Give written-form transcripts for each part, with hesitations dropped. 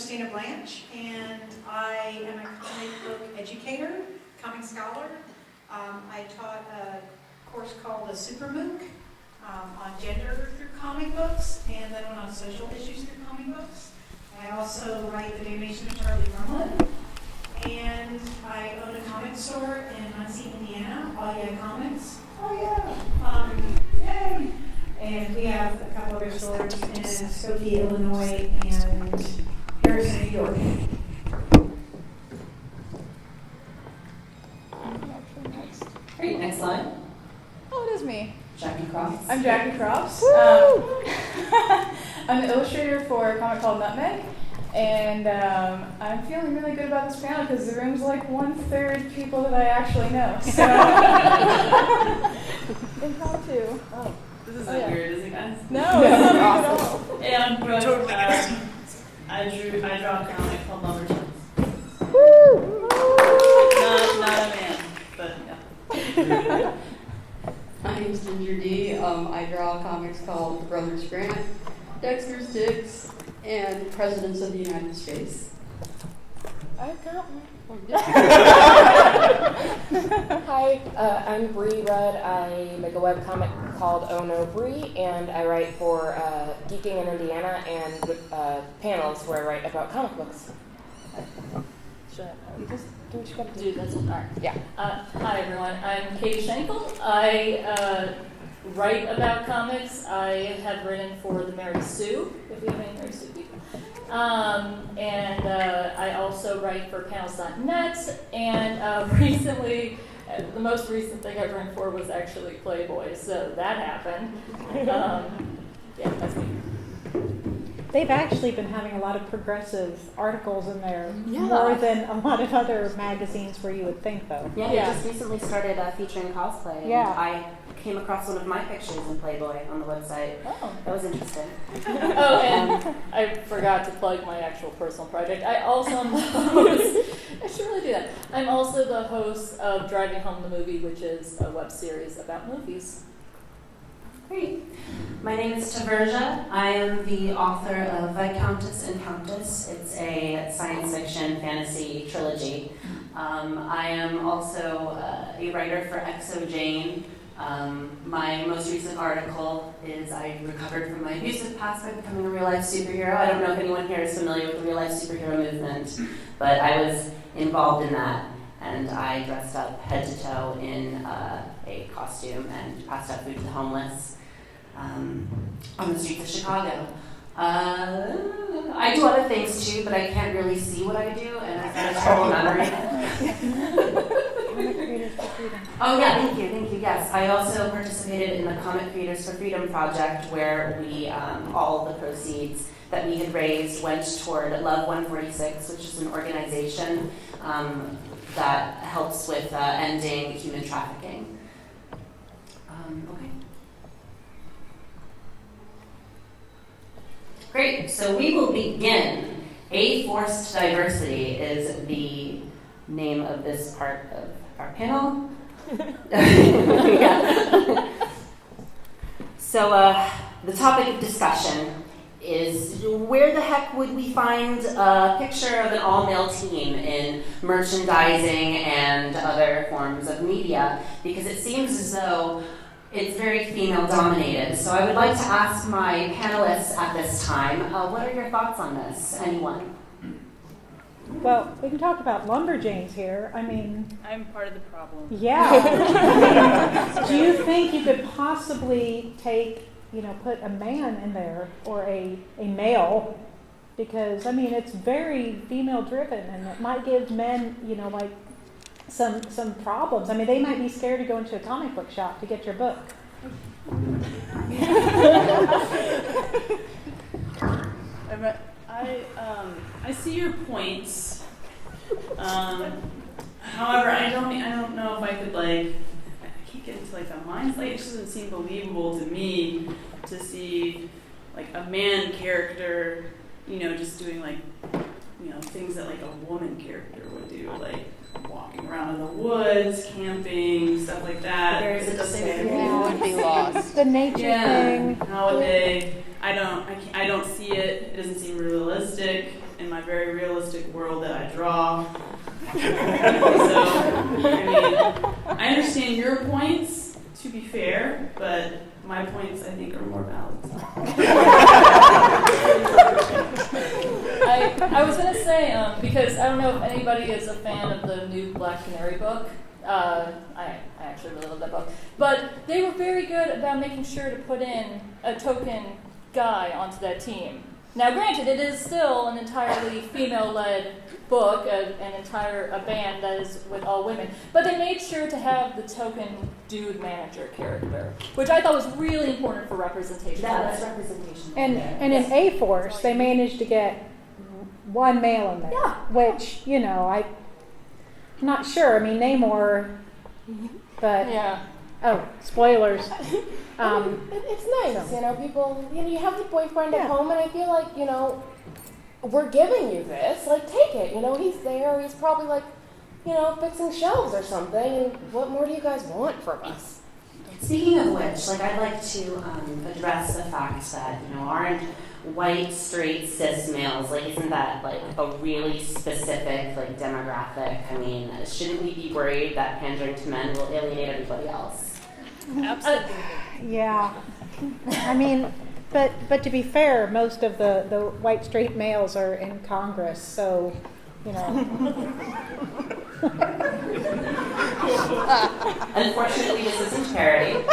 Christina Blanch, and I am a comic book educator, comic scholar. I taught a course called the SuperMOOC on gender through comic books, and then one on social issues through comic books. I also write the animation of Charlie Drumlin, and I own a comic store in Muncie, Indiana, All Yeah Comics. Oh yeah! Yay! And we have a couple other stores in Skokie, Illinois, and Harrison, New York. Great, next slide. Oh, it is me. Jackie Crofts. I'm Jackie Crofts. I'm the illustrator for a comic called Nutmeg, and I'm feeling really good about this panel because the room's like 1/3 people that I actually know. So, impromptu. Oh, this isn't weird, is it, guys? No, it's not weird at all. Hey, I'm Brooke. Totally I draw a comic called Lumberjacks. Woo! Not a man, but yeah. My name's Ginger D. I draw comics called The Brothers Grant, Dexter Sticks, and Presidents of the United States. I got one. Hi, I'm Bri Rudd. I make a webcomic called Oh No Bri, and I write for Geeking in Indiana and with panels where I write about comic books. You just do what you gotta do. That's all right. Yeah. Hi, everyone. I'm Kate Schenkel. I write about comics. I have written for the Mary Sue, if we have any Mary Sue people. And I also write for panels.net, and recently, the most recent thing I've written for was actually Playboy, so that happened. Yeah, that's me. They've actually been having a lot of progressive articles in there, Yeah. more than a lot of other magazines where you would think, though. Yeah, Yeah. they just recently started featuring cosplay. And Yeah. I came across one of my pictures in Playboy on the website. Oh. That was interesting. Oh, and I forgot to plug my actual personal project. I also am the host. I should really do that. I'm also the host of Driving Home the Movie, which is a web series about movies. Great. My name is Taversia. I am the author of Viscountess and Countess. It's a science fiction fantasy trilogy. I am also a writer for Exo Jane. My most recent article is I recovered from my abusive past by becoming a real-life superhero. I don't know if anyone here is familiar with the real-life superhero movement, but I was involved in that, and I dressed up head to toe in a costume and passed out food to the homeless on the streets of Chicago. I do other things too, but I can't really see what I do, and I've got a terrible memory. Oh yeah, thank you, yes. I also participated in the Comic Creators for Freedom project, where we, all the proceeds that we had raised went toward Love 146, which is an organization that helps with ending human trafficking. Okay. Great, so we will begin. A Forced Diversity is the name of this part of our panel. Yeah. So the topic of discussion is where the heck would we find a picture of an all-male team in merchandising and other forms of media? Because it seems as though it's very female-dominated. So I would like to ask my panelists at this time, what are your thoughts on this? Anyone? Well, we can talk about lumberjanes here. I mean, I'm part of the problem. yeah. I mean, do you think you could possibly put a man in there or a male? Because, I mean, it's very female-driven, and it might give men, some problems. I mean, they might be scared to go into a comic book shop to get your book. I see your points. However, I don't know if I could I can't get into the mind. It just doesn't seem believable to me to see a man character, just doing things that a woman character would do, walking around in the woods, camping, stuff like that. There's a disparity. You would be lost. The nature thing. Nowadays, I don't see it. It doesn't seem realistic. in my very realistic world that I draw. So, I mean, I understand your points, to be fair, but my points, I think, are more valid. I was going to say, because I don't know if anybody is a fan of the new Black Canary book. I actually really love that book. But they were very good about making sure to put in a token guy onto that team. Now, granted, it is still an entirely female-led book, a band that is with all women. But they made sure to have the token dude manager character, which I thought was really important for representation. That's representation. And in A-Force, they managed to get one male in there, Yeah. which, you know, I'm not sure. I mean, Namor, but, Yeah. oh, spoilers. I mean, it's nice, so. you know, people, you know, you have the boyfriend Yeah. at home, and I feel like, you know, we're giving you this, like, take it, you know, he's there, he's probably, like, you know, fixing shelves or something, and what more do you guys want from us? Speaking of which, like, I'd like to address the fact that, you know, aren't white, straight, cis males, like, isn't that, like, a really specific, like, demographic? I mean, shouldn't we be worried that pandering to men will alienate everybody else? Absolutely. Yeah. I mean, but to be fair, most of the white straight males are in Congress, so, you know. Unfortunately, this isn't charity.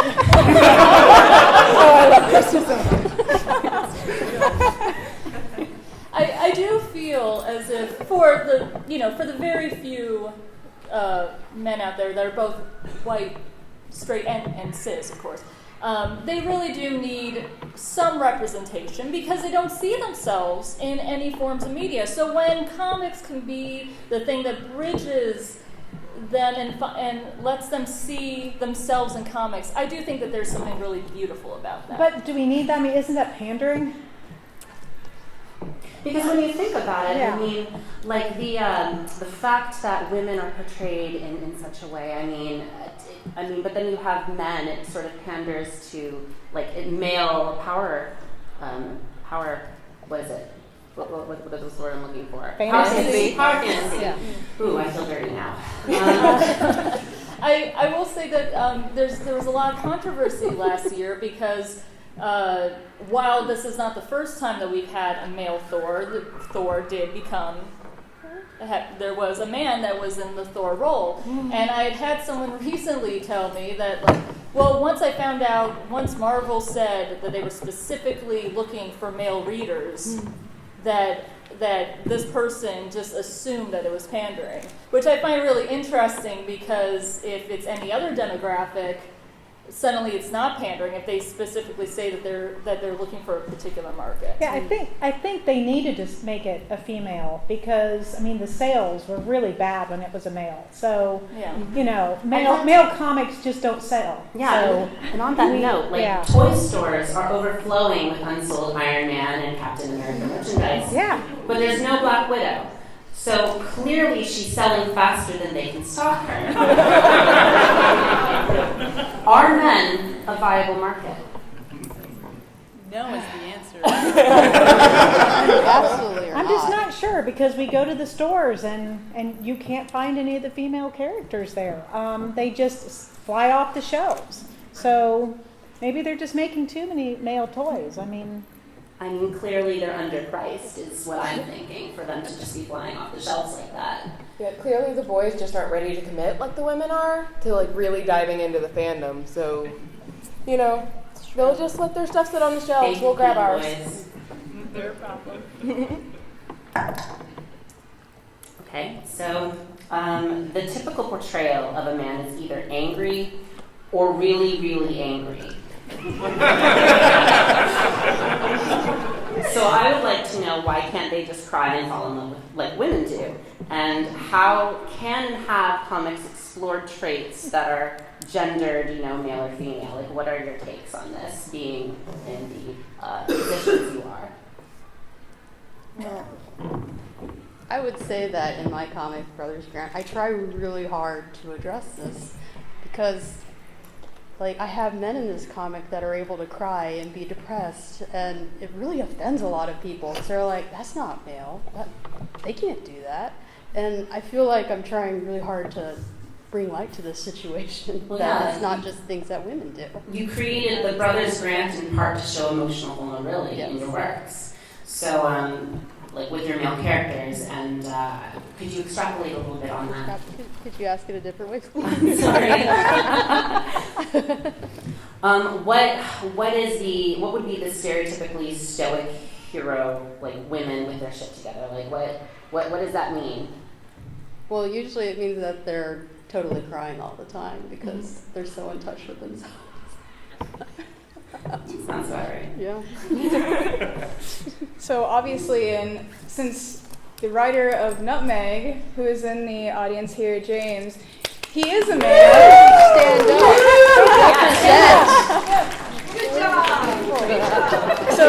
Oh, I love Christmas. I do feel as if for the very few men out there that are both white, straight, and cis, of course, they really do need some representation because they don't see themselves in any forms of media. So when comics can be the thing that bridges them and lets them see themselves in comics, I do think that there's something really beautiful about that. But do we need that? I mean, isn't that pandering? Because when you think about it, Yeah. I mean, like the fact that women are portrayed in such a way, I mean, but then you have men. It sort of panders to like male power. What is it? What is the word I'm looking for? Fantasy. Power fantasy. Yeah. Ooh, I feel dirty now. I will say that there was a lot of controversy last year because while this is not the first time that we've had a male Thor, Thor did become. There was a man that was in the Thor role, and I had someone recently tell me that, like, well, once Marvel said that they were specifically looking for male readers, that this person just assumed that it was pandering, which I find really interesting because if it's any other demographic, suddenly it's not pandering if they specifically say that they're looking for a particular market. Yeah, I think they needed to make it a female because I mean the sales were really bad when it was a male. So Yeah. you know, male comics just don't sell. Yeah, So, and on that note, like yeah. toy stores are overflowing with unsold Iron Man and Captain America merchandise. Yeah. But there's no Black Widow. So clearly she's selling faster than they can stock her. Are men a viable market? No is the answer. Absolutely or I'm just not sure because we go to the stores and you can't find any of the female characters there. They just fly off the shelves. So maybe they're just making too many male toys. I mean, Clearly they're underpriced is what I'm thinking for them to just be flying off the shelves like that. Yeah, clearly the boys just aren't ready to commit like the women are to like really diving into the fandom. So, you know, they'll just let their stuff sit on the shelves. We'll grab ours. Boys. Their problem. Okay, so the typical portrayal of a man is either angry or really, really angry. So I would like to know why can't they just cry and fall in love with, like women do? And how can and have comics explored traits that are gendered, male or female? Like, what are your takes on this, being in the positions you are? Well, I would say that in my comic, Brothers Grant, I try really hard to address this because, like, I have men in this comic that are able to cry and be depressed, and it really offends a lot of people. So they're like, that's not male. They can't do that. And I feel like I'm trying really hard to bring light to this situation, Well, that yeah. it's not just things that women do. You created the Brothers Grant in part to show emotional vulnerability in your works. So, like with your male characters, and could you extrapolate a little bit on that? Could you ask it a different way, please? Sorry. What would be the stereotypically stoic hero, like women with their shit together? Like what does that mean? Well, usually it means that they're totally crying all the time because they're so in touch with themselves. Sounds about right. Yeah. So obviously, since the writer of Nutmeg, who is in the audience here, James, he is a man. Stand up. So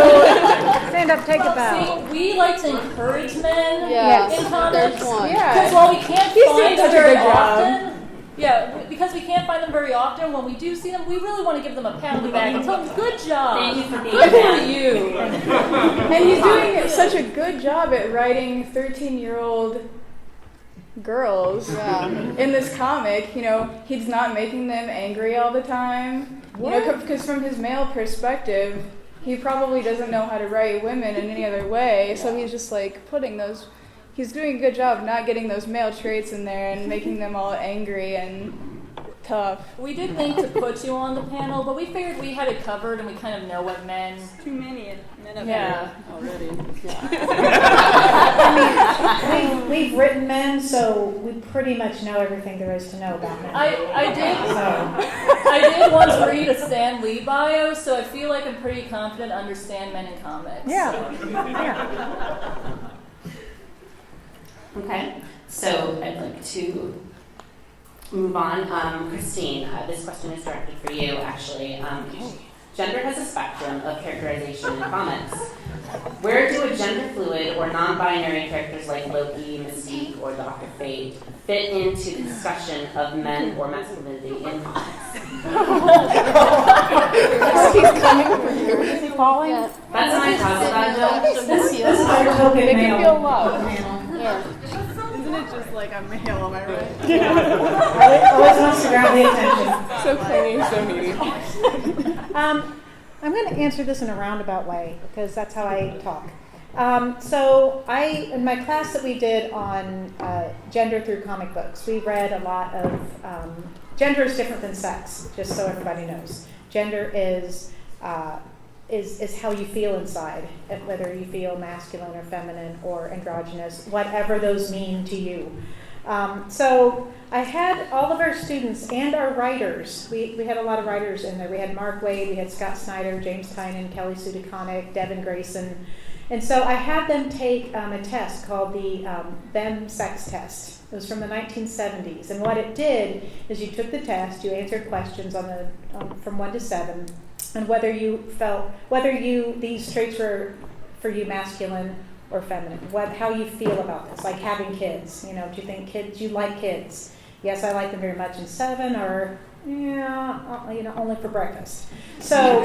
Stand up, take a bow. See, we like to encourage men Yeah, in comics. there's one. Yeah. Because while we can't He's find doing them such a very good job. often, because we can't find them very often, when we do see them, we really want to give them a pat on the back and tell them, good job. Thank you for being Good here. for you. And he's doing such a good job at writing 13-year-old girls Yeah. in this comic. You know, he's not making them angry all the time. You know, because from his male perspective, he probably doesn't know how to write women in any other way. So he's just like putting those. He's doing a good job of not getting those male traits in there and making them all angry and tough. We did think to put you on the panel, but we figured we had it covered and we kind of know what men. Too many men up Yeah. here already. I mean, we've written men, so we pretty much know everything there is to know about men. I So, did once read a Stan Lee bio, so I feel like I'm pretty confident to understand men in comics. yeah, yeah. Okay, so I'd like to move on. Christine, this question is directed for you, actually. Gender has a spectrum of characterization in comics. Where do a gender-fluid or non-binary characters like Loki, Mystique, or Dr. Fate fit into the discussion of men or masculinity in comics? He's coming for you. Is he falling? Yeah. That's my puzzle, joke. This is our token Make male. it feel love. Yeah. Isn't it just like I'm male, am I right? Always wants to grab the attention. So clingy, so needy. I'm going to answer this in a roundabout way because that's how I talk. So in my class that we did on gender through comic books, we read a lot of, gender is different than sex, just so everybody knows. Gender is how you feel inside, whether you feel masculine or feminine or androgynous, whatever those mean to you. So I had all of our students and our writers, we had a lot of writers in there. We had Mark Wade, we had Scott Snyder, James Tynan, Kelly Sue DeConnick, Devin Grayson. And so I had them take a test called the BEM sex test. It was from the 1970s. And what it did is you took the test, you answered questions from 1 to 7, and whether these traits were for you masculine or feminine, how you feel about this, like having kids. You know, do you think you like kids? Yes, I like them very much. And 7, or yeah, only for breakfast. So,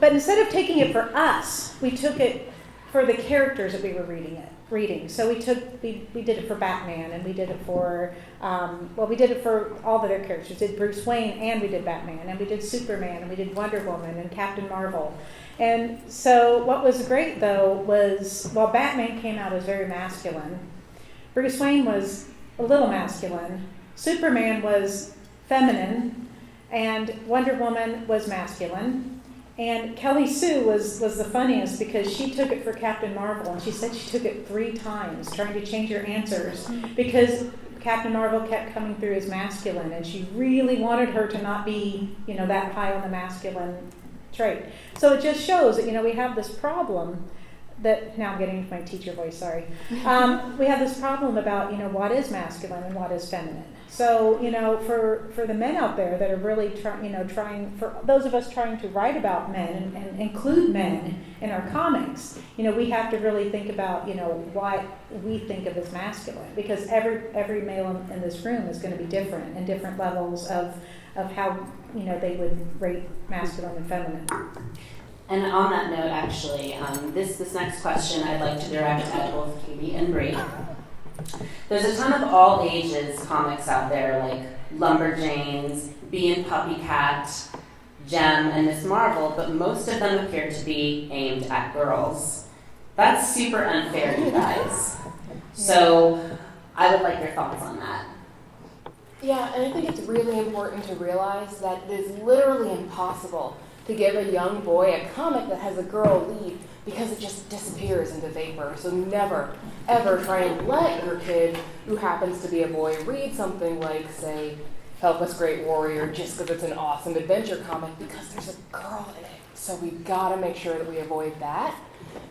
but instead of taking it for us, we took it for the characters that we were reading. So we did it for Batman, and we did it for we did it for all the other characters. We did Bruce Wayne, and we did Batman, and we did Superman, and we did Wonder Woman and Captain Marvel. And so what was great, though, was while Batman came out as very masculine, Bruce Wayne was a little masculine, Superman was feminine, and Wonder Woman was masculine. And Kelly Sue was the funniest because she took it for Captain Marvel, and she said she took it 3 times trying to change her answers because Captain Marvel kept coming through as masculine, and she really wanted her to not be, that high on the masculine trait. So it just shows that, we have this problem that now I'm getting into my teacher voice, sorry. We have this problem about, what is masculine and what is feminine. So, for the men out there that are really trying, for those of us trying to write about men and include men in our comics, we have to really think about, what we think of as masculine, because every male in this room is going to be different and different levels of how, they would rate masculine and feminine. And on that note, actually, this next question I'd like to direct at both Katie and Bri. There's a ton of all ages comics out there, like Lumberjanes, Bee and Puppy Cat, Gem, and Miss Marvel, but most of them appear to be aimed at girls. That's super unfair, you guys. So I would like your thoughts on that. Yeah, and I think it's really important to realize that it is literally impossible to give a young boy a comic that has a girl lead because it just disappears into vapor. So never, ever try and let your kid, who happens to be a boy, read something like, say, Helpless Great Warrior just because it's an awesome adventure comic, because there's a girl in it. So we've got to make sure that we avoid that.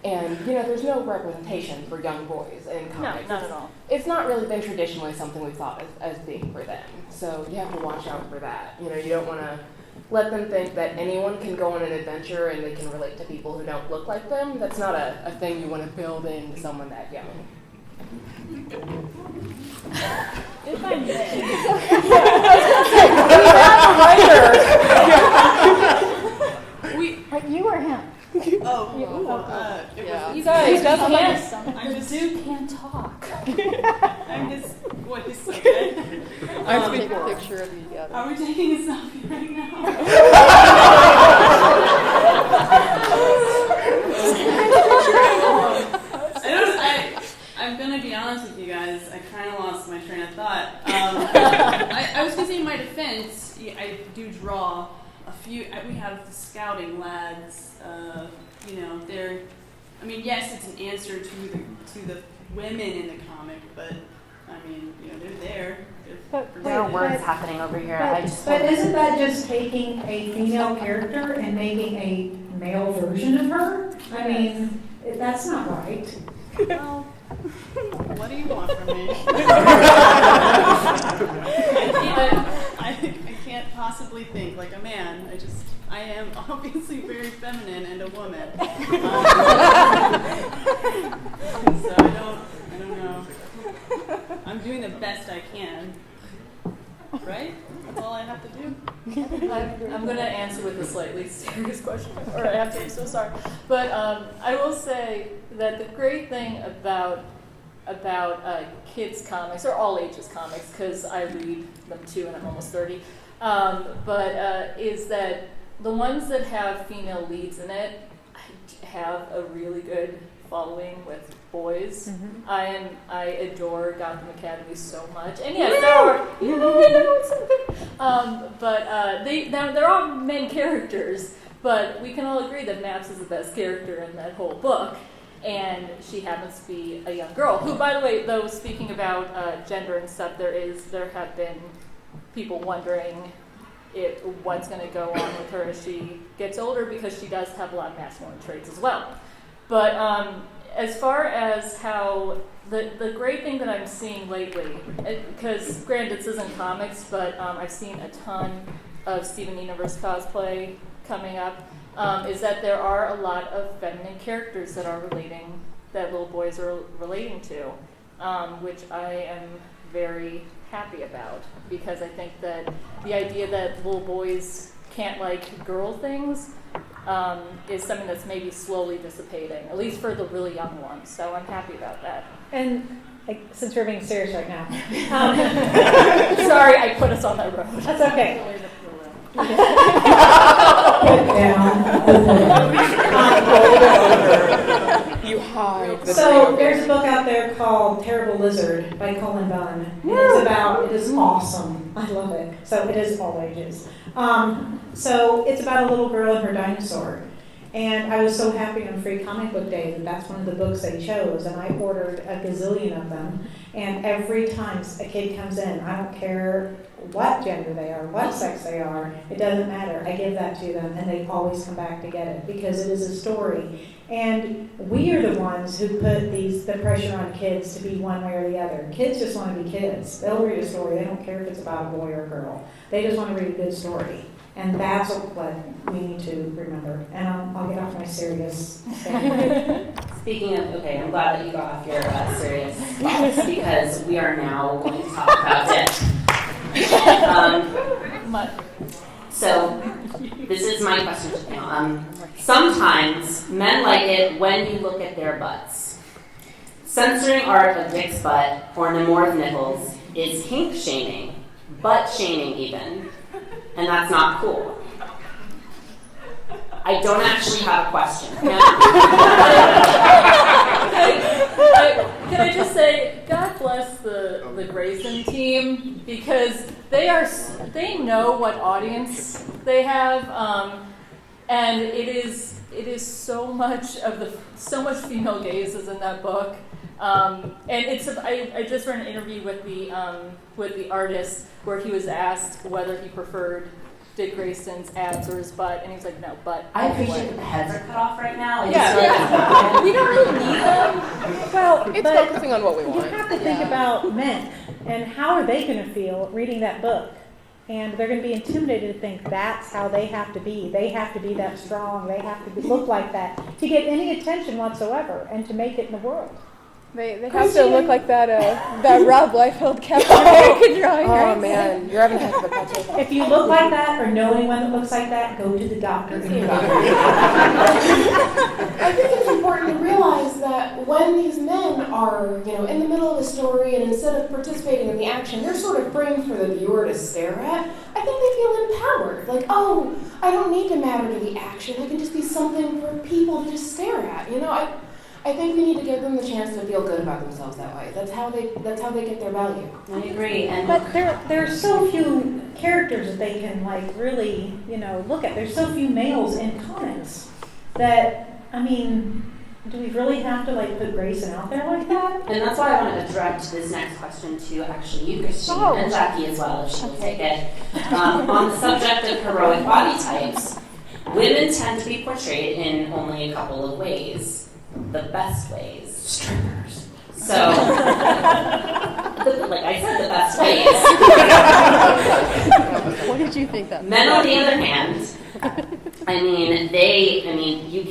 And, there's no representation for young boys in comics. No, not at all. It's not really been traditionally something we thought as being for them. So you have to watch out for that. You don't want to let them think that anyone can go on an adventure and they can relate to people who don't look like them. That's not a thing you want to build into someone that young. If I may. You or him? You guys can't. I'm just, dude can't talk. I'm just voice, okay? I have to take a picture of you together. Are we taking a selfie right now? I'm gonna be honest with you guys. I kind of lost my train of thought. I was gonna say, in my defense, I do draw a few. We have the scouting lads. They're. I mean, yes, it's an answer to the women in the comic, but I mean, they're there. There are words happening over here. But isn't that just taking a female character and making a male version of her? I mean, that's not right. Well, what do you want from me? I can't possibly think like a man. I am obviously very feminine and a woman. So I don't know. I'm doing the best I can. Right? That's all I have to do. I'm going to answer with a slightly serious question, or I have to, I'm so sorry. But I will say that the great thing about kids' comics, or all ages comics, because I read them too and I'm almost 30, is that the ones that have female leads in it have a really good following with boys. Mm-hmm. I adore Gotham Academy so much, and yes, there are. They're all men characters, but we can all agree that Maps is the best character in that whole book, and she happens to be a young girl. Who, by the way, though, speaking about gender and stuff, there have been people wondering what's going to go on with her as she gets older, because she does have a lot of masculine traits as well. But as far as how the great thing that I'm seeing lately, because granted this isn't comics, but I've seen a ton of Steven Universe cosplay coming up, is that there are a lot of feminine characters that little boys are relating to, which I am very happy about, because I think that the idea that little boys can't like girl things is something that's maybe slowly dissipating, at least for the really young ones. So I'm happy about that. And since we're being serious right now, sorry, I put us on that road. That's okay. Put down. You hide. So there's a book out there called Terrible Lizard by Colin Bunn. It is awesome. I love it. So it is all ages. So it's about a little girl and her dinosaur. And I was so happy on Free Comic Book Day that that's one of the books they chose, and I ordered a gazillion of them. And every time a kid comes in, I don't care what gender they are, what sex they are, it doesn't matter. I give that to them, and they always come back to get it because it is a story. And we are the ones who put the pressure on kids to be one way or the other. Kids just want to be kids. They'll read a story. They don't care if it's about a boy or a girl. They just want to read a good story. And that's what we need to remember. And I'll get off my serious thing. Speaking of, okay, I'm glad that you got off your serious thoughts because we are now going to talk about dick. So, this is my question to the panel. Sometimes men like it when you look at their butts. Censoring art of Dick's butt or Namor's nipples is kink shaming, butt shaming even, and that's not cool. I don't actually have a question. Can I just say, God bless the Grayson team because they know what audience they have, and it is so much female gaze is in that book, and I just read an interview with the artist where he was asked whether he preferred Dick Grayson's abs or his butt, and he was like, no, butt. I appreciate that the heads are cut off right now. Yeah. We don't really need them. Well, It's focusing on what we want. You have to think about men and how are they going to feel reading that book? And they're going to be intimidated to think that's how they have to be. They have to be that strong. They have to look like that to get any attention whatsoever and to make it in the world. They have to look like that Rob Liefeld Captain America drawing, right? Oh man, you're having a heck of a catch. If you look like that or know anyone that looks like that, go to the doctor. Oh, I think it's important to realize that when these men are, in the middle of a story and instead of participating in the action, they're sort of framed for the viewer to stare at, I think they feel empowered. Like, oh, I don't need to matter to the action. I can just be something for people to just stare at. I think we need to give them the chance to feel good about themselves that way. That's how they get their value. I agree. But there are so few characters that they can really, look at. There's so few males in comics that, do we really have to put Grayson out there like that? And that's why I wanted to direct this next question to actually you, Christine, and Jackie as well, if she will take it. On the subject of heroic body types, women tend to be portrayed in only a couple of ways. The best ways. Strippers. So, like I said, the best ways. What did you think that? Men, on the other hand, they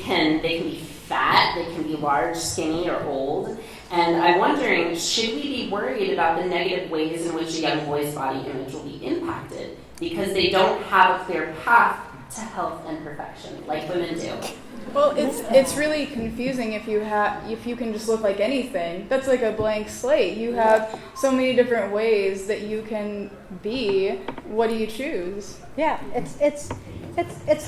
can be fat, they can be large, skinny, or old. And I'm wondering, should we be worried about the negative ways in which a young boy's body image will be impacted because they don't have a clear path to health and perfection like women do? Well, it's really confusing if you can just look like anything. That's like a blank slate. You have so many different ways that you can be. What do you choose? Yeah, it's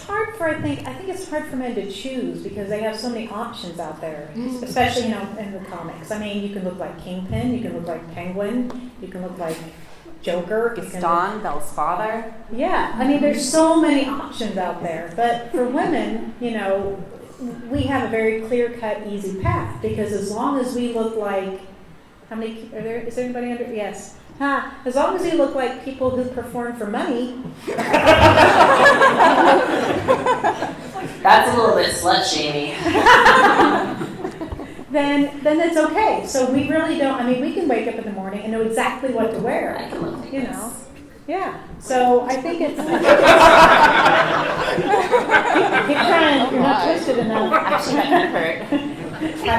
hard for I think it's hard for men to choose because they have so many options out there, especially in the comics. You can look like Kingpin, you can look like Penguin, you can look like Joker, Gaston, Belle's father. Yeah, there's so many options out there. But for women, we have a very clear-cut, easy path because as long as we look like, is there anybody under? Yes. As long as we look like people who perform for money. That's a little bit slut-shamey. Then it's okay. So we really don't. We can wake up in the morning and know exactly what to wear. I can look like this. Yeah. So I think it's. Keep trying. You're not twisted enough. Actually, that kind of hurt.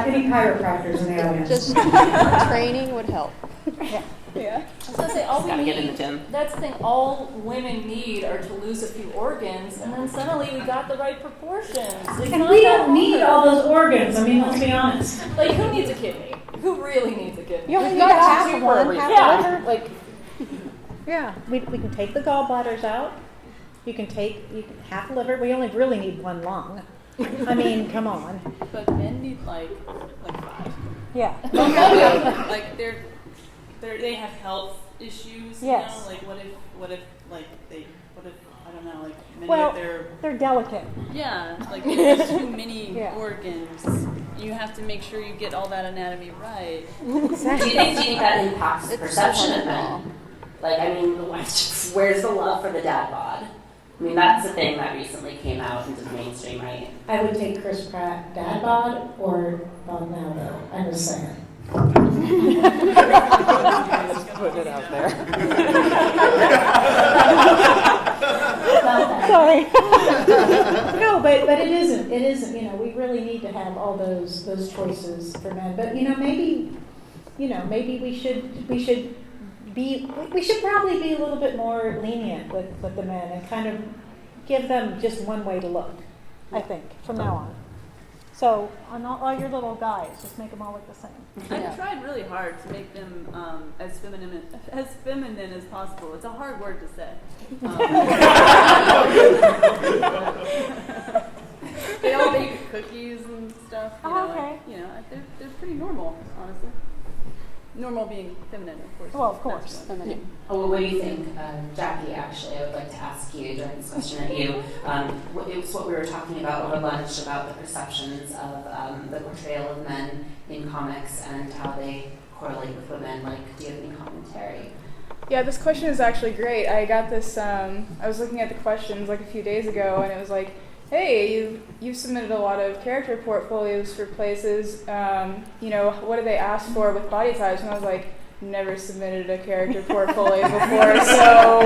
Any chiropractors in the audience? Just training would help. Yeah. I was going to say, all we Gotta need, get in the gym. that's the thing, all women need are to lose a few organs, and then suddenly we got the right proportions. It's And not we that don't need hard. all those organs. Let's be honest. Like, who needs a kidney? Who really needs a kidney? You got half of one, half Yeah. the liver. Yeah, we can take the gallbladders out. You can half the liver. We only really need one lung. Come on. But men need like 5. Yeah. Like they have health issues. Yes. Like what if I don't know, like many Well, of their, they're delicate. like there's too many Yeah. organs. You have to make sure you get all that anatomy right. Do you think that impacts the perception of men? Like, I mean, where's the love for the dad bod? I mean, that's the thing that recently came out into the mainstream, right? I would take Chris Pratt dad bod or bod now though. I'm just saying. Just put it out there. Sorry. No, but it isn't. It isn't. You know, we really need to have all those choices for men. But maybe we should probably be a little bit more lenient with the men and kind of give them just one way to look. I think from now on. So on all your little guys, just make them all look the same. I've tried really hard to make them as feminine as possible. It's a hard word to say. They all bake cookies and stuff. Okay. They're pretty normal, honestly. Normal being feminine, of course. Well, of course. Feminine. Oh, well, what do you think, Jackie? Actually, I would like to ask you during this question at you. It was what we were talking about over lunch about the perceptions of the portrayal of men in comics and how they correlate with women. Like, do you have any commentary? Yeah, this question is actually great. I got this, I was looking at the questions like a few days ago, and it was like, hey, you've submitted a lot of character portfolios for places. What do they ask for with body types? And I was like, never submitted a character portfolio before, so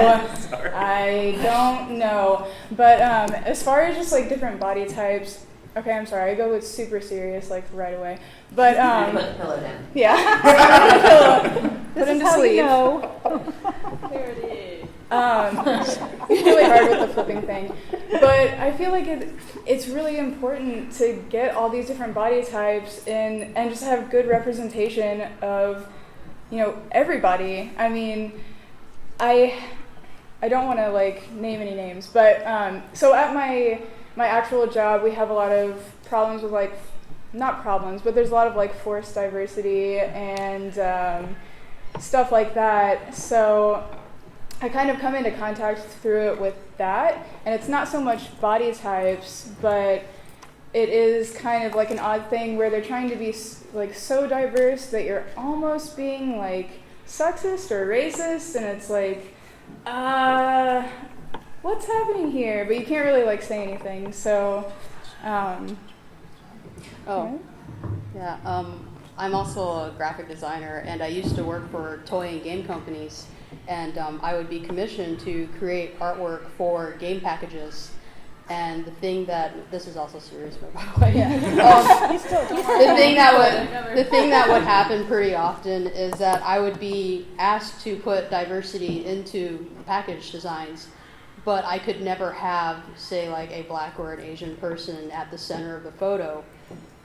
I don't know. But as far as just like different body types, okay, I'm sorry, I go with super serious like right away. But Put the pillow down. yeah, put him to sleep. There it is. It's really hard with the flipping thing. But I feel like it's really important to get all these different body types and just have good representation of, everybody. I mean, I don't want to like name any names, but so at my actual job, we have a lot of problems with like, not problems, but there's a lot of like forced diversity and stuff like that. So I kind of come into contact through it with that, and it's not so much body types, but it is kind of like an odd thing where they're trying to be like so diverse that you're almost being like sexist or racist, and it's like, what's happening here? But you can't really like say anything, so, I'm also a graphic designer, and I used to work for toy and game companies, and I would be commissioned to create artwork for game packages. And the thing that this is also serious, by the way. The thing that would happen pretty often is that I would be asked to put diversity into package designs, but I could never have, say, like a black or an Asian person at the center of the photo,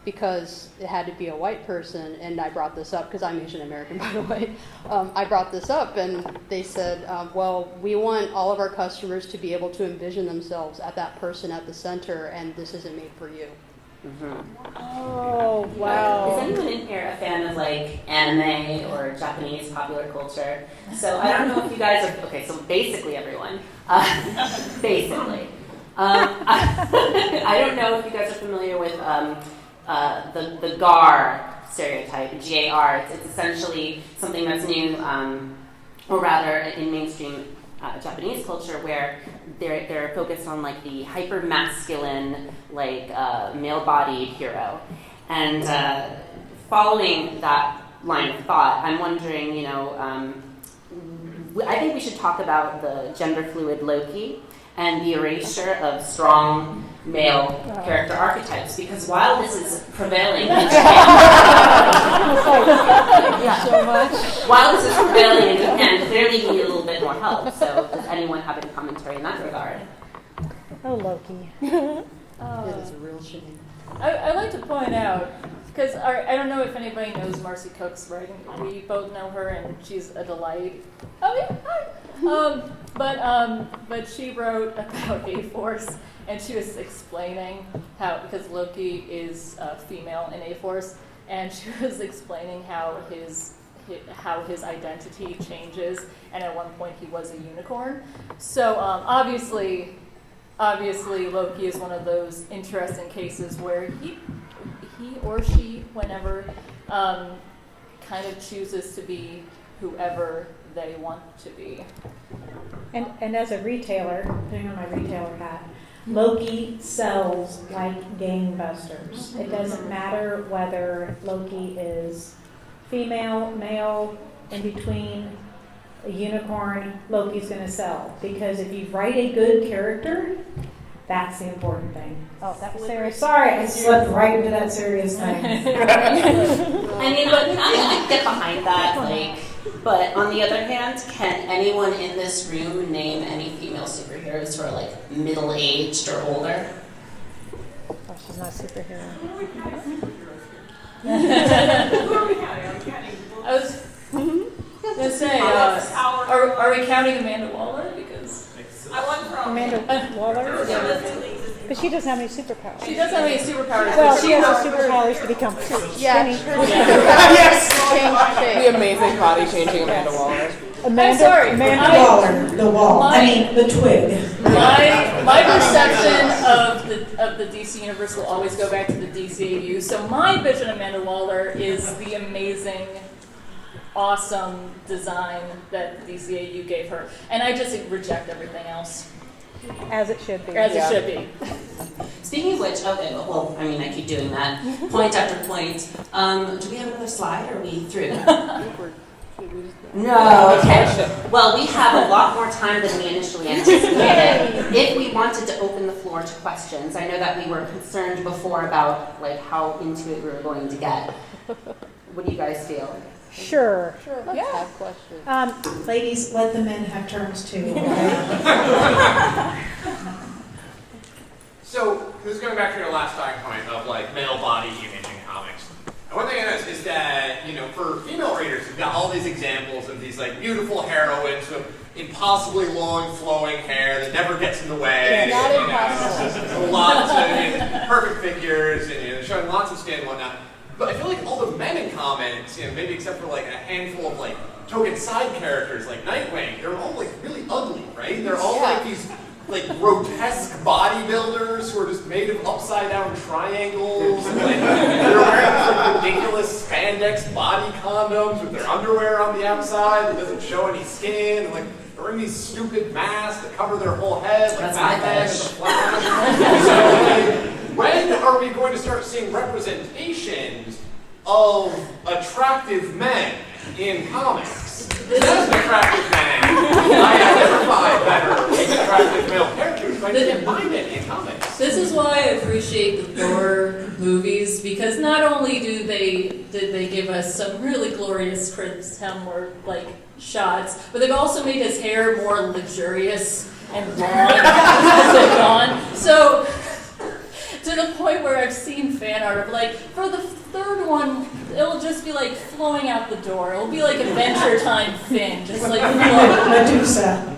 because it had to be a white person. And I brought this up because I'm Asian American, by the way. I brought this up, and they said, well, we want all of our customers to be able to envision themselves at that person at the center, and this isn't made for you. Mm-hmm. Oh, wow. Is anyone in here a fan of like anime or Japanese popular culture? So I don't know if you guys are, okay, so basically everyone. Basically. I don't know if you guys are familiar with the gar stereotype, GAR. It's essentially something that's new, or rather in mainstream Japanese culture, where they're focused on like the hyper masculine, like male-bodied hero. And following that line of thought, I'm wondering, I think we should talk about the gender fluid Loki and the erasure of strong male character archetypes, because while this is prevailing in Japan, while this is prevailing in Japan, clearly we need a little bit more help. So does anyone have any commentary in that regard? Oh, Loki. It is a real shame. I'd like to point out, because I don't know if anybody knows Marcy Cook's writing. We both know her, and she's a delight. Oh yeah, hi. But she wrote about A-Force, and she was explaining how, because Loki is female in A-Force, and she was explaining how his how his identity changes, and at one point he was a unicorn. So obviously Loki is one of those interesting cases where he or she, whenever, kind of chooses to be whoever they want to be. And as a retailer, putting on my retailer hat, Loki sells like gangbusters. It doesn't matter whether Loki is female, male, in between, a unicorn, Loki's going to sell. Because if you write a good character, that's the important thing. Oh, that was serious. Sorry, I slipped right into that serious thing. I mean, but I get behind that, like, but on the other hand, can anyone in this room name any female superheroes who are like middle-aged or older? Oh, she's not a superhero. Who are we counting? I was gonna say, are we counting Amanda Waller? Because I want from Amanda Waller? But she doesn't have any superpowers. she doesn't have any superpowers. Well, she has the superpowers to become Yeah, skinny. yes. The amazing body changing Amanda Waller. Amanda Waller, the wall. The twig. My perception of the DC universe will always go back to the DCAU. So my vision of Amanda Waller is the amazing, awesome design that the DCAU gave her, and I just reject everything else. As it should be. As it should be. Speaking of which, okay, well, I mean, I keep doing that, point after point. Do we have another slide, or are we through? No, okay. Well, we have a lot more time than we initially anticipated. If we wanted to open the floor to questions, I know that we were concerned before about like how into it we were going to get. What do you guys feel? Sure. Let's have questions. Ladies, let the men have turns too. So, this is going back to your last talking point of like male body image in comics. And one thing I noticed is that, for female readers, you've got all these examples of these like beautiful heroines with impossibly long flowing hair that never gets in the way. Not impossible. Lots of perfect figures and showing lots of skin and whatnot. But I feel like all the MENIN comics, maybe except for like a handful of like token side characters like Nightwing, they're all like really ugly, right? They're all like these like grotesque bodybuilders who are just made of upside down triangles. And, like, they're wearing like ridiculous spandex body condoms with their underwear on the outside that doesn't show any skin. And, like they're wearing these stupid masks that cover their whole head, like Batman and the Flash. So, like, when are we going to start seeing representations of attractive men in comics? As an attractive man, I identify better with attractive male characters, but I can't find it in comics. This is why I appreciate the Thor movies, because not only did they give us some really glorious Chris Hemsworth like shots, but they've also made his hair more luxurious and long as they've gone. So to the point where I've seen fan art of like, for the third one, it'll just be like flowing out the door. It'll be like Adventure Time Finn, just like flowing. Medusa.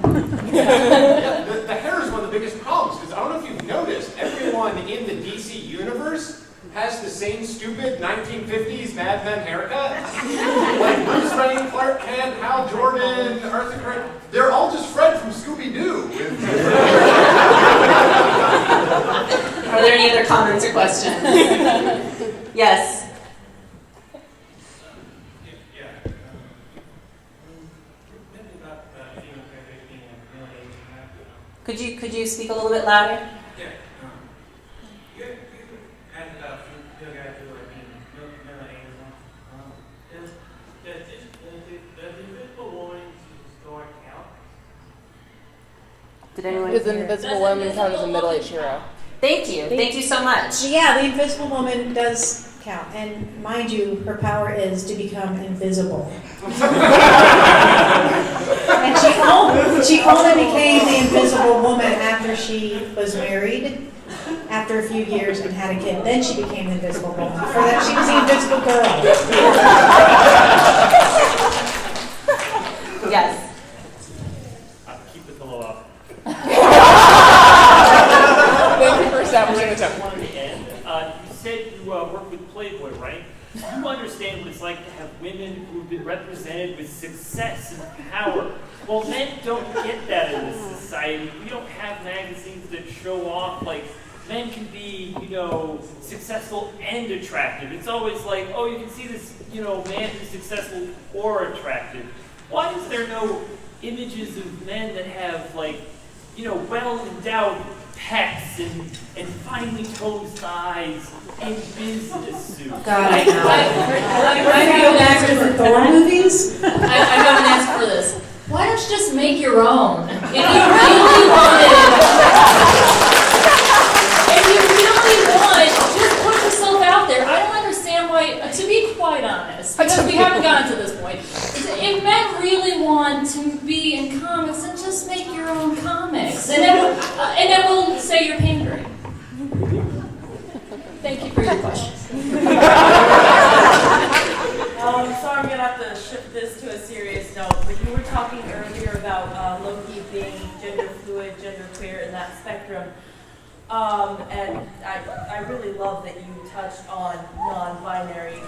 The hair is one of the biggest problems, because I don't know if you've noticed, everyone in the DC universe has the same stupid 1950s Mad Men haircut. Like Bruce Wayne, Clark Kent, Hal Jordan, Arthur Curry, they're all just Fred from Scooby-Doo. Are there any other comments or questions? Yes. Could you speak a little bit louder? Yeah. You asked about female guys who are in middle age. Does the Invisible Woman's story count? Did anyone Does hear? the Invisible Woman count as a middle-aged hero? Thank you. Thank you so much. Yeah, the Invisible Woman does count. And mind you, her power is to become invisible. And she only became the Invisible Woman after she was married, after a few years and had a kid. Then she became the Invisible Woman. For that, she was the Invisible Girl. Yes. Keep the pillow up. Thank you for establishing the tone. One at the end. You said you work with Playboy, right? Do you understand what it's like to have women who've been represented is success and power. Well, men don't get that in this society. We don't have magazines that show off, like, men can be, successful and attractive. It's always like, oh, you can see this, man who's successful or attractive. Why is there no images of men that have, like, well-endowed pecs and finely toned thighs in business suits? God, I know. I have an answer for Thor movies? I have an answer for this. Why don't you just make your own? If you really want, just put yourself out there. I don't understand why, to be quite honest, because we haven't gotten to this point, if men really want to be in comics, then just make your own comics. And then we'll say you're pandering. Thank you for your question. So I'm going to have to shift this to a serious note, but you were talking earlier about Loki being gender fluid, gender queer in that spectrum. And I really love that you touched on non-binary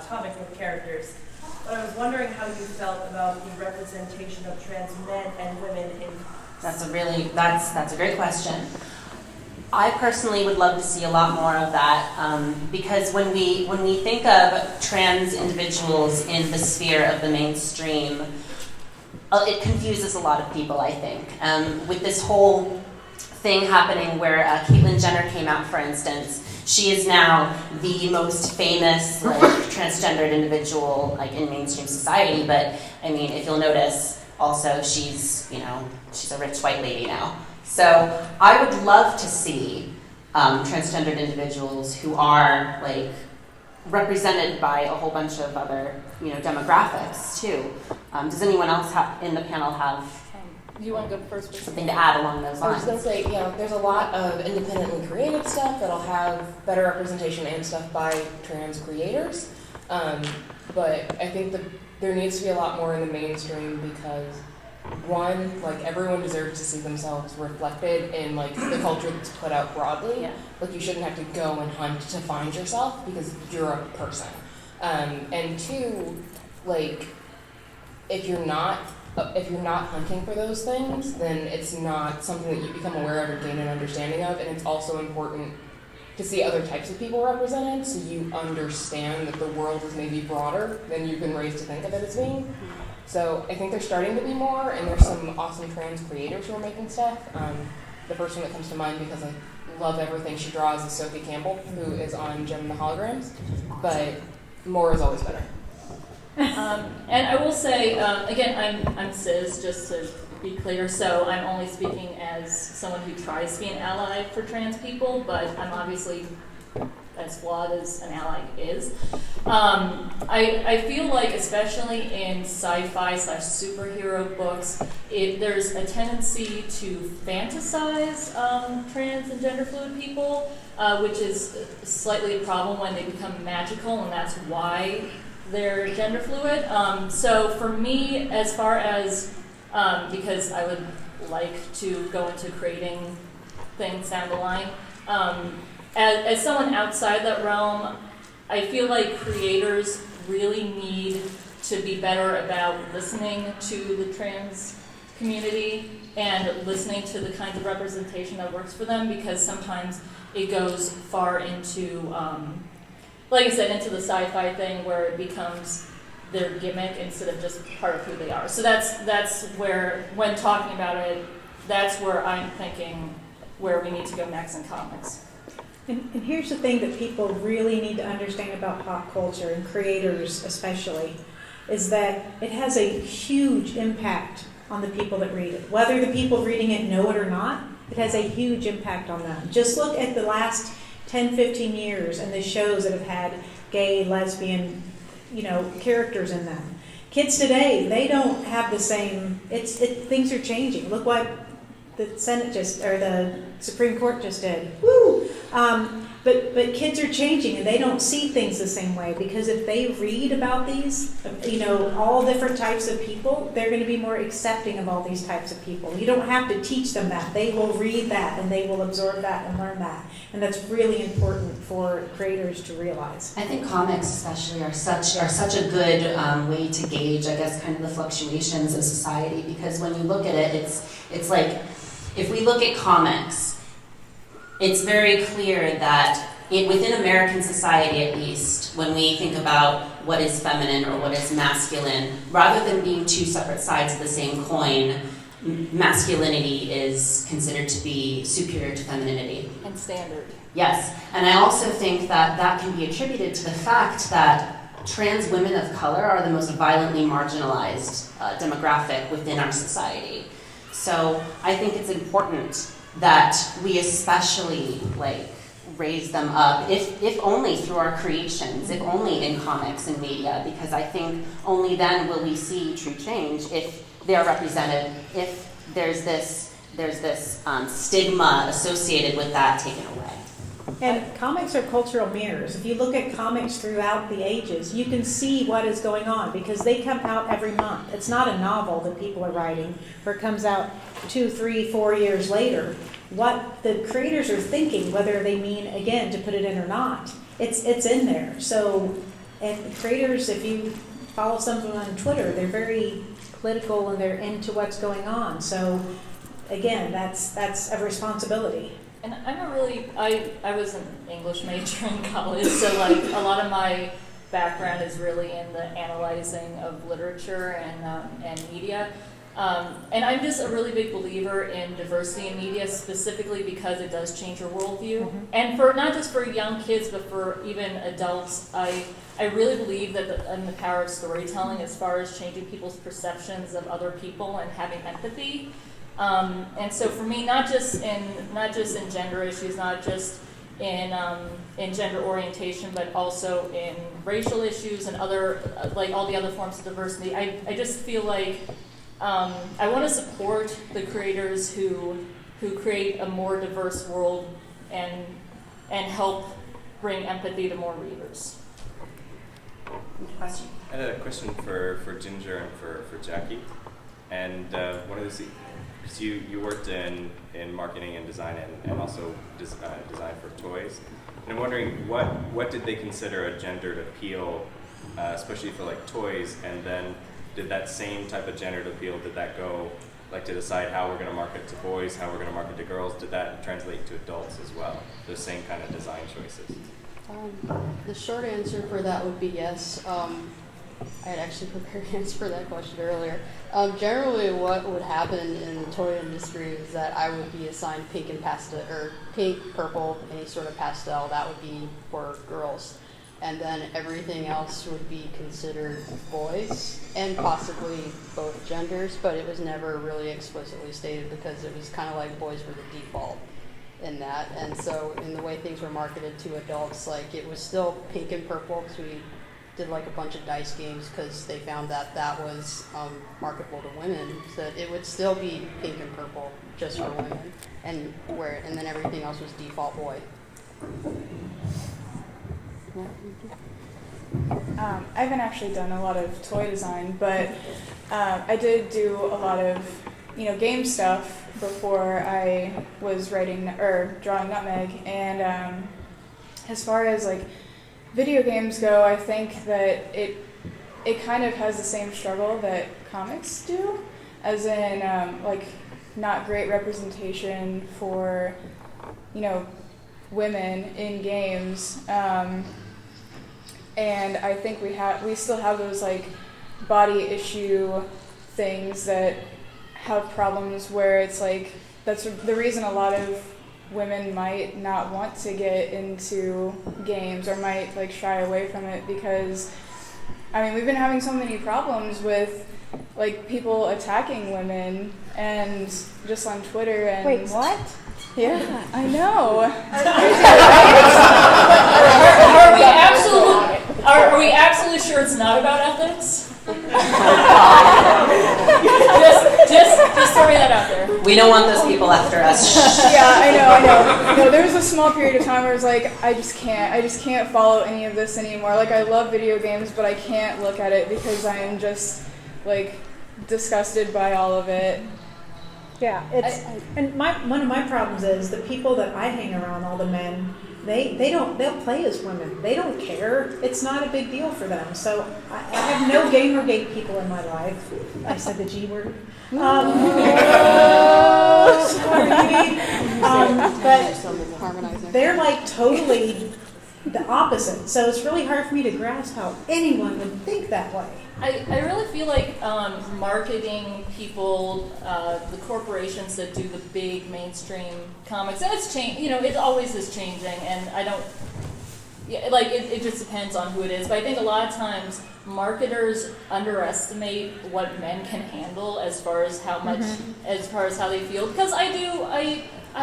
comic book characters. But I was wondering how you felt about the representation of trans men and women in That's a great question. I personally would love to see a lot more of that because when we think of trans individuals in the sphere of the mainstream, it confuses a lot of people, I think. With this whole thing happening where Caitlyn Jenner came out, for instance, she is now the most famous transgendered individual in mainstream society. But I mean, if you'll notice, also she's a rich white lady now. So I would love to see transgendered individuals who are represented by a whole bunch of other demographics too. Does anyone else in the panel have? Do you want to go first? Something to add along those lines? I was going to say, there's a lot of independently created stuff that'll have better representation and stuff by trans creators. But I think that there needs to be a lot more in the mainstream because, one, everyone deserves to see themselves reflected in the culture that's put out broadly. Yeah. You shouldn't have to go and hunt to find yourself because you're a person. And two, if you're not hunting for those things, then it's not something that you become aware of or gain an understanding of. And it's also important to see other types of people represented so you understand that the world is maybe broader than you've been raised to think of it as being. So I think there's starting to be more, and there's some awesome trans creators who are making stuff. The first one that comes to mind, because I love everything she draws, is Sophie Campbell, who is on Gem and the Holograms. But more is always better. And I will say, again, I'm cis, just to be clear, so I'm only speaking as someone who tries to be an ally for trans people, but I'm obviously as flawed as an ally is. I feel like, especially in sci-fi / superhero books, there's a tendency to fantasize trans and gender fluid people, which is slightly a problem when they become magical, and that's why they're gender fluid. So for me, as far as, because I would like to go into creating things down the line, as someone outside that realm, I feel like creators really need to be better about listening to the trans community and listening to the kinds of representation that works for them, because sometimes it goes far into, like I said, into the sci-fi thing where it becomes their gimmick instead of just part of who they are. So that's where, when talking about it, that's where I'm thinking where we need to go next in comics. And here's the thing that people really need to understand about pop culture, and creators especially, is that it has a huge impact on the people that read it. Whether the people reading it know it or not, it has a huge impact on them. Just look at the last 10, 15 years and the shows that have had gay, lesbian, characters in them. Kids today, they don't have the same, things are changing. Look what the Senate the Supreme Court just did. Woo! But kids are changing and they don't see things the same way, because if they read about these, all different types of people, they're going to be more accepting of all these types of people. You don't have to teach them that. They will read that and they will absorb that and learn that. And that's really important for creators to realize. I think comics especially are such a good way to gauge, I guess, kind of the fluctuations of society, because when you look at it, it's like, if we look at comics, it's very clear that within American society, at least, when we think about what is feminine or what is masculine, rather than being two separate sides of the same coin, masculinity is considered to be superior to femininity. And standard. Yes, and I also think that that can be attributed to the fact that trans women of color are the most violently marginalized demographic within our society. So I think it's important that we especially raise them up, if only through our creations, if only in comics and media, because I think only then will we see true change if they are represented, if there's this stigma associated with that taken away. And comics are cultural mirrors. If you look at comics throughout the ages, you can see what is going on, because they come out every month. It's not a novel that people are writing where it comes out 2, 3, 4 years later. What the creators are thinking, whether they mean, again, to put it in or not, it's in there. So, and creators, if you follow someone on Twitter, they're very political and they're into what's going on. So, again, that's a responsibility. And I was an English major in college, so a lot of my background is really in the analyzing of literature and media. And I'm just a really big believer in diversity in media, specifically because it does change your worldview. Mm-hmm. And for not just for young kids, but for even adults, I really believe that in the power of storytelling as far as changing people's perceptions of other people and having empathy. And so for me, not just in gender issues, not just in gender orientation, but also in racial issues and other all the other forms of diversity. I just feel like I want to support the creators who create a more diverse world and help bring empathy to more readers. Question. I had a question for Ginger and for Jackie, and one of the because you worked in marketing and design and also design for toys, and I'm wondering what did they consider a gendered appeal, especially for toys, and then did that same type of gendered appeal, did that go to decide how we're going to market to boys, how we're going to market to girls, did that translate to adults as well, the same kind of design choices? The short answer for that would be yes. I had actually prepared an answer for that question earlier. Generally, what would happen in the toy industry is that I would be assigned pink and pastel, or pink, purple, any sort of pastel. That would be for girls, and then everything else would be considered boys, and possibly both genders. But it was never really explicitly stated because it was kind of like boys were the default in that. And so, in the way things were marketed to adults, it was still pink and purple because we did a bunch of dice games because they found that was marketable to women, so that it would still be pink and purple just for women, and then everything else was default boy. I haven't actually done a lot of toy design, but I did do a lot of game stuff before I was writing or drawing Nutmeg, and as far as video games go, I think that it kind of has the same struggle that comics do, as in not great representation for women in games, and I think we still have those body issue things that have problems where it's that's the reason a lot of women might not want to get into games or might shy away from it, because we've been having so many problems with people attacking women and just on Twitter and Wait, what? Yeah, I know. Are we absolutely sure it's not about ethics? just throwing that out there. We don't want those people after us. Yeah, I know. No, there was a small period of time where I was like, I just can't follow any of this anymore. Like, I love video games, but I can't look at it because I am just, like, disgusted by all of it. Yeah, and one of my problems is the people that I hang around, all the men, they'll play as women. They don't care. It's not a big deal for them. So I have no Gamergate people in my life. I said the G word. But they're like totally the opposite. So it's really hard for me to grasp how anyone would think that way. I really feel like marketing people, the corporations that do the big mainstream comics, and it's changed. It always is changing, and I don't. Yeah, like it just depends on who it is. But I think a lot of times marketers underestimate what men can handle as far as how much, as far as how they feel. Because I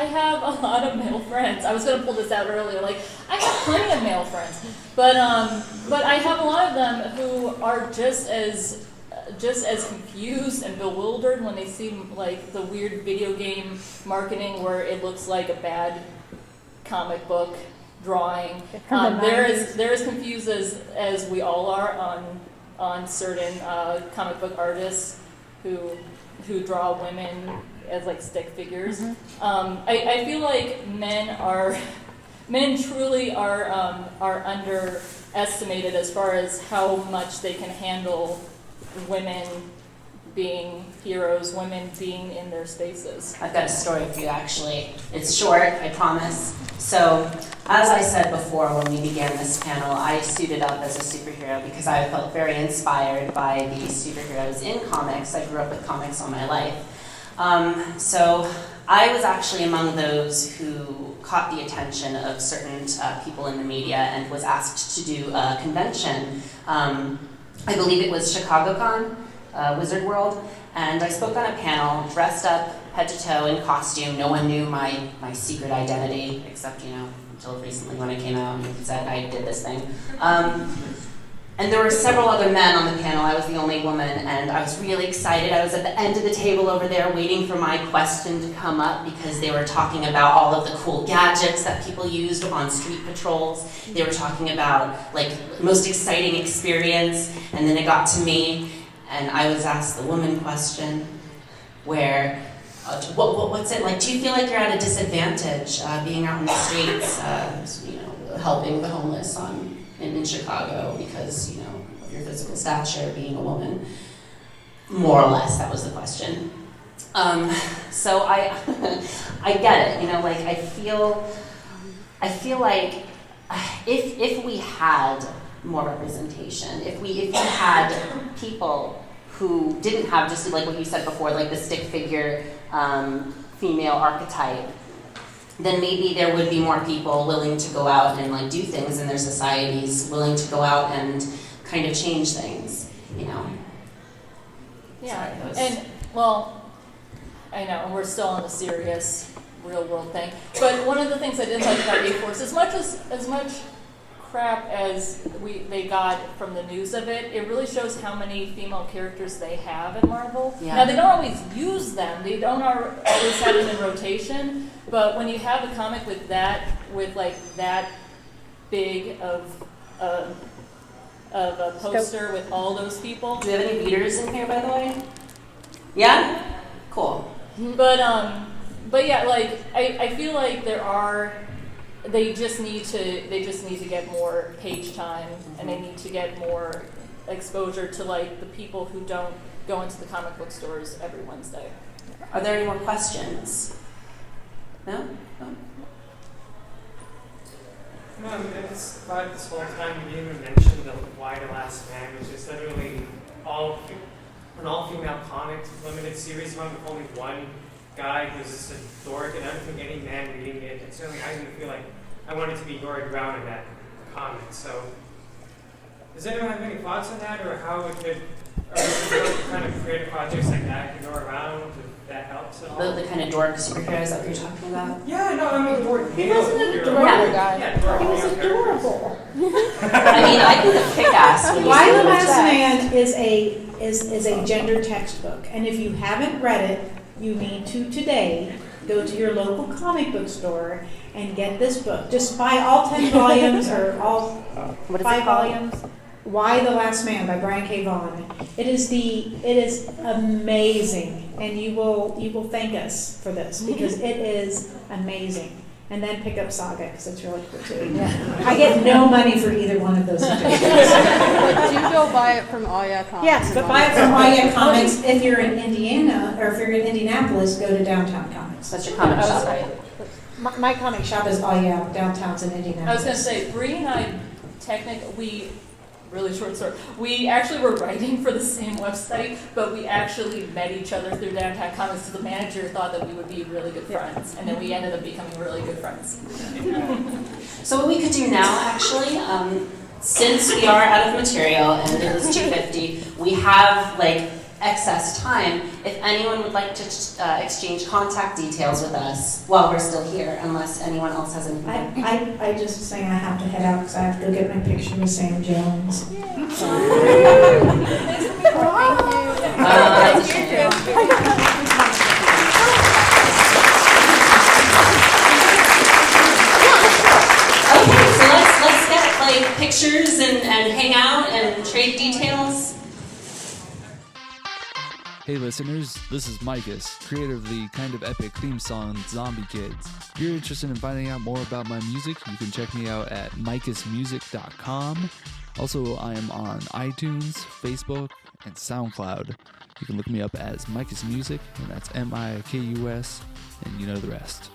have a lot of male friends. I was going to pull this out earlier. Like, I have plenty of male friends, but I have a lot of them who are just as confused and bewildered when they see like the weird video game marketing where it looks like a bad comic book drawing. They're as confused as we all are on certain comic book artists who draw women as like stick figures. I feel like men truly are underestimated as far as how much they can handle women being heroes, women being in their spaces. I've got a story for you, actually. It's short, I promise. So, as I said before when we began this panel, I suited up as a superhero because I felt very inspired by the superheroes in comics. I grew up with comics all my life. So I was actually among those who caught the attention of certain people in the media and was asked to do a convention. I believe it was ChicagoCon, Wizard World, and I spoke on a panel dressed up head to toe in costume. No one knew my secret identity, except, until recently when I came out and said I did this thing. And there were several other men on the panel. I was the only woman, and I was really excited. I was at the end of the table over there waiting for my question to come up because they were talking about all of the cool gadgets that people used on street patrols. They were talking about, like, most exciting experience, and then it got to me, and I was asked the woman question, where, what's it like? Do you feel like you're at a disadvantage being out in the streets, helping the homeless in Chicago because, of your physical stature, being a woman? More or less, that was the question. So I get it, like I feel like if we had more representation, if we had people who didn't have just like what you said before, like the stick figure female archetype, then maybe there would be more people willing to go out and like do things in their societies, willing to go out and kind of change things, Yeah, and well, I know, and we're still on the serious, real world thing. But one of the things I did like about A-Force, as much crap as they got from the news of it, it really shows how many female characters they have in Marvel. Yeah. Now, they don't always use them. They don't always have them in rotation. But when you have a comic with that big of a poster with all those people. Do we have any readers in here, by the way? Yeah? Cool. But yeah, like I feel like they just need to get more page time, and they need to get more exposure to like the people who don't go into the comic book stores every Wednesday. Are there any more questions? No? It's about this whole time you even mentioned the Why the Last Man, which is literally an all-female comic, limited series one with only one guy who's just a dork, and I don't think any man reading it, and certainly I didn't feel like I wanted to be Nora Brown in that comic. So, does anyone have any thoughts on that, or how it could, kind of creative projects like that can go around, if that helps at all? The kind of dork superheroes that you're talking about? Yeah, no, I mean, dork. He wasn't an adorable guy. Yeah, he was adorable. I mean, I think the kick-ass. Why the Last Man is a gender textbook, and if you haven't read it, you need to today go to your local comic book store and get this book. Just buy all 10 volumes or all 5 volumes. Why the Last Man by Brian K. Vaughan. It is amazing, and you will thank us for this because it is amazing. And then pick up Saga because it's really cool too. Yeah. I get no money for either one of those suggestions. But do go buy it from Aya Comics. Yes, but buy it from Aya Comics. If you're in Indiana or if you're in Indianapolis, go to Downtown Comics. That's your comic shop, right? My comic shop is Aya, downtown's in Indianapolis. I was going to say, Bri and I, really short story. We actually were writing for the same website, but we actually met each other through Downtown Comics. So the manager thought that we would be really good friends, and then we ended up becoming really good friends. So what we could do now, actually, since we are out of material and it is 2:50, we have like excess time. If anyone would like to exchange contact details with us while we're still here, unless anyone else has anything. I just saying I have to head out because I have to go get my picture with Sam Jones. Okay, so let's get like pictures and hang out and trade details. Hey listeners, this is Micus, creator of the kind of epic theme song Zombie Kids. If you're interested in finding out more about my music, you can check me out at micusmusic.com. Also, I am on iTunes, Facebook, and SoundCloud. You can look me up as Micus Music, and that's M-I-K-U-S, and you know the rest.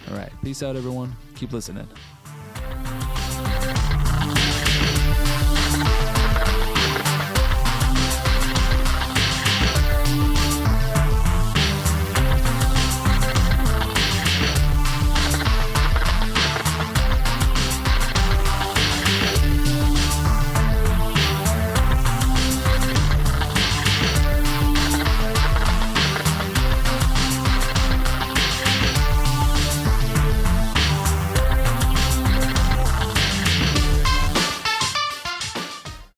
Alright, peace out everyone, keep listening.